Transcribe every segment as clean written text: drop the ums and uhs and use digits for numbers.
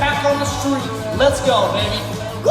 back on the street. Let's go, baby. Woo!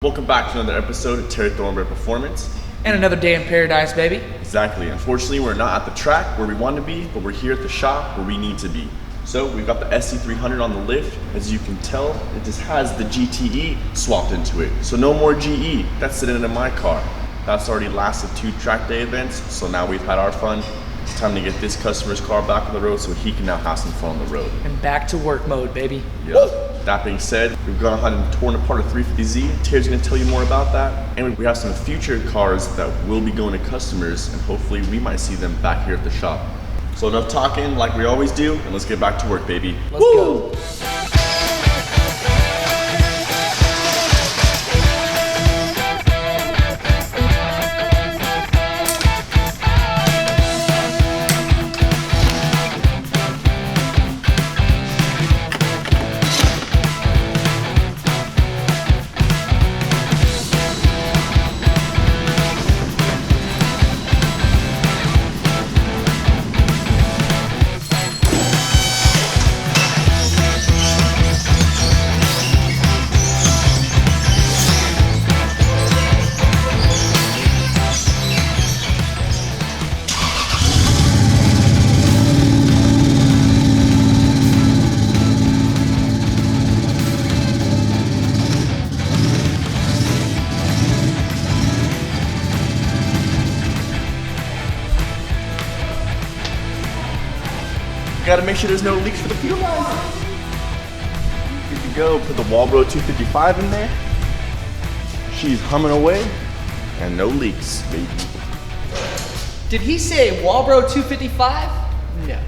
Welcome back to another episode of Terry Thornberry Performance. And another day in paradise, baby. Exactly. Unfortunately, we're not at the track where we want to be, but we're here at the shop where we need to be. So we've got the SC300 on the lift. As you can tell, it just has the GTE swapped into it. So no more GE. That's sitting in my car. That's already lasted 2 track day events. So now we've had our fun. It's time to get this customer's car back on the road so he can now have some fun on the road. And back to work mode, baby. Yep. That being said, we've gone ahead and torn apart a 350Z. Terry's gonna tell you more about that. And we have some future cars that will be going to customers, and hopefully we might see them back here at the shop. So enough talking like we always do, and let's get back to work, baby. Let's go. Gotta make sure there's no leaks for the fuel line. Good to go. Put the Walbro 255 in there. She's humming away, and no leaks, baby. Did he say Walbro 255? No,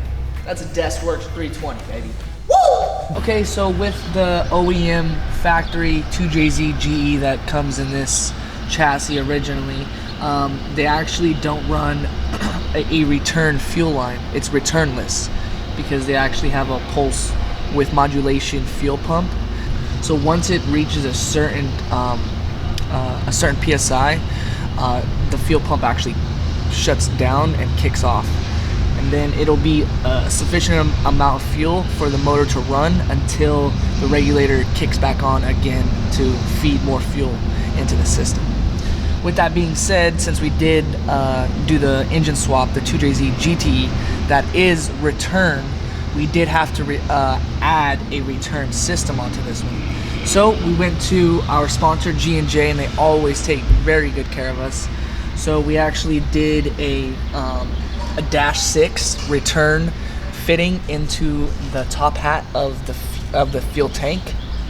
that's a Deskworks 320, baby. Woo! Okay, so with the OEM factory 2JZ Gte that comes in this chassis originally, they actually don't run a return fuel line. It's returnless, because they actually have a pulse with modulation fuel pump. So once it reaches a certain PSI, the fuel pump actually shuts down and kicks off. And then it'll be a sufficient amount of fuel for the motor to run until the regulator kicks back on again to feed more fuel into the system. With that being said, since we did do the engine swap, the 2JZ Gte, that is return, we did have to add a return system onto this one. So we went to our sponsor G&J, and they always take very good care of us. So we actually did a dash 6 return fitting into the top hat of the fuel tank,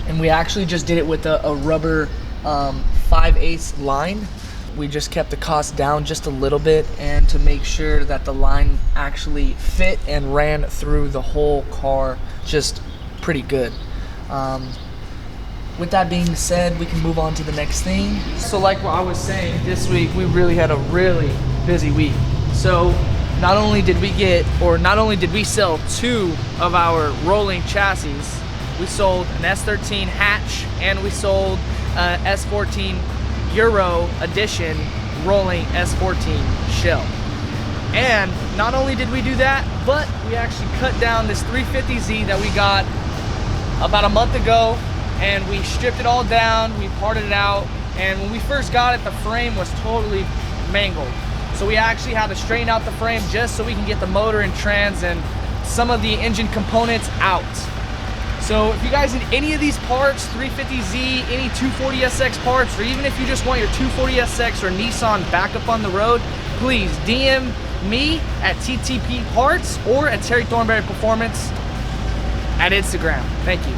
and we actually just did it with a rubber 5/8 line. We just kept the cost down just a little bit, and to make sure that the line actually fit and ran through the whole car just pretty good. With that being said, we can move on to the next thing. So like what I was saying, this week we really had a really busy week. So not only did we sell 2 of our rolling chassis, we sold an S13 hatch, and we sold S14 Euro edition rolling S14 shell. And not only did we do that, but we actually cut down this 350Z that we got about a month ago, and we stripped it all down, we parted it out, and when we first got it, the frame was totally mangled. So we actually had to straighten out the frame just so we can get the motor and trans and some of the engine components out. So if you guys need any of these parts, 350Z, any 240SX parts, or even if you just want your 240SX or Nissan back up on the road, please DM me at TTP Parts or at Terry Thornberry Performance at Instagram. Thank you.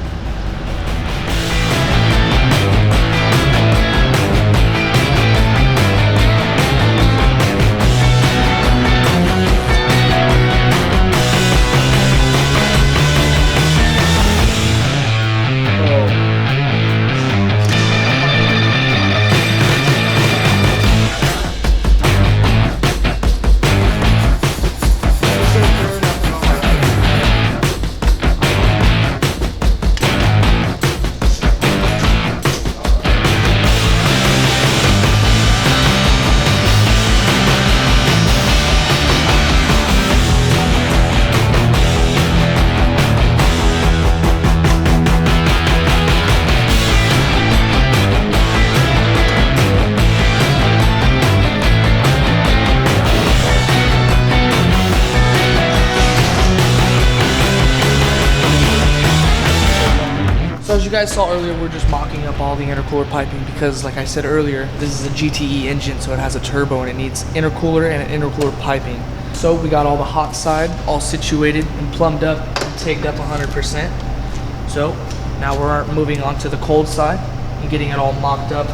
you guys saw earlier, we're just mocking up all the intercooler piping because, like I said earlier, this is a GTE engine, so it has a turbo and it needs intercooler and an intercooler piping. So we got all the hot side all situated and plumbed up and tagged up 100%. So now we're moving on to the cold side and getting it all mocked up,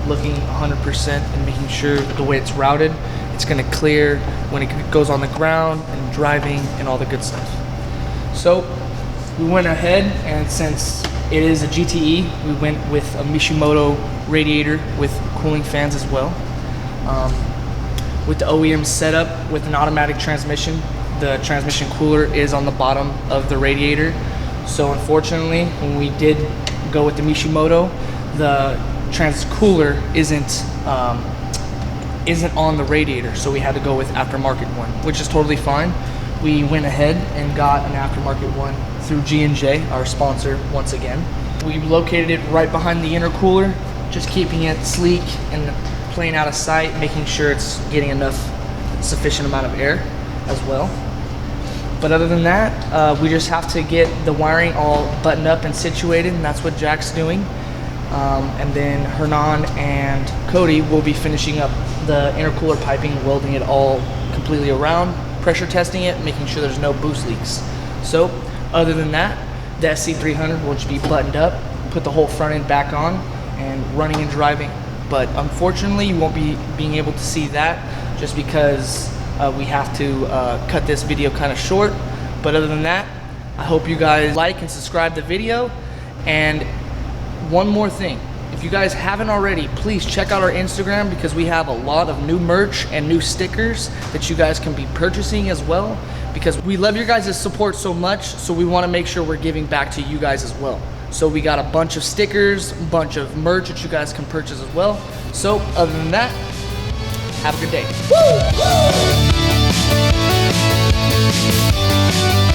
looking 100% and making sure that the way it's routed, it's gonna clear when it goes on the ground and driving and all the good stuff. So we went ahead, and since it is a GTE, we went with a Mishimoto radiator with cooling fans as well. With the OEM setup with an automatic transmission, the transmission cooler is on the bottom of the radiator. So unfortunately, when we did go with the Mishimoto, the trans cooler isn't on the radiator, so we had to go with aftermarket one, which is totally fine. We went ahead and got an aftermarket one through G&J, our sponsor once again. We located it right behind the intercooler, just keeping it sleek and plain out of sight, making sure it's getting enough sufficient amount of air as well. But other than that, we just have to get the wiring all buttoned up and situated, and that's what Jack's doing. And then Hernan and Cody will be finishing up the intercooler piping, welding it all completely around, pressure testing it, making sure there's no boost leaks. So other than that, the SC300 will just be buttoned up, put the whole front end back on, and running and driving. But unfortunately, you won't be being able to see that just because we have to cut this video kind of short. But other than that, I hope you guys like and subscribe the video. And one more thing, if you guys haven't already, please check out our Instagram because we have a lot of new merch and new stickers that you guys can be purchasing as well, because we love your guys' support so much, so we want to make sure we're giving back to you guys as well. So we got a bunch of stickers, a bunch of merch that you guys can purchase as well. So other than that, have a good day. Woo!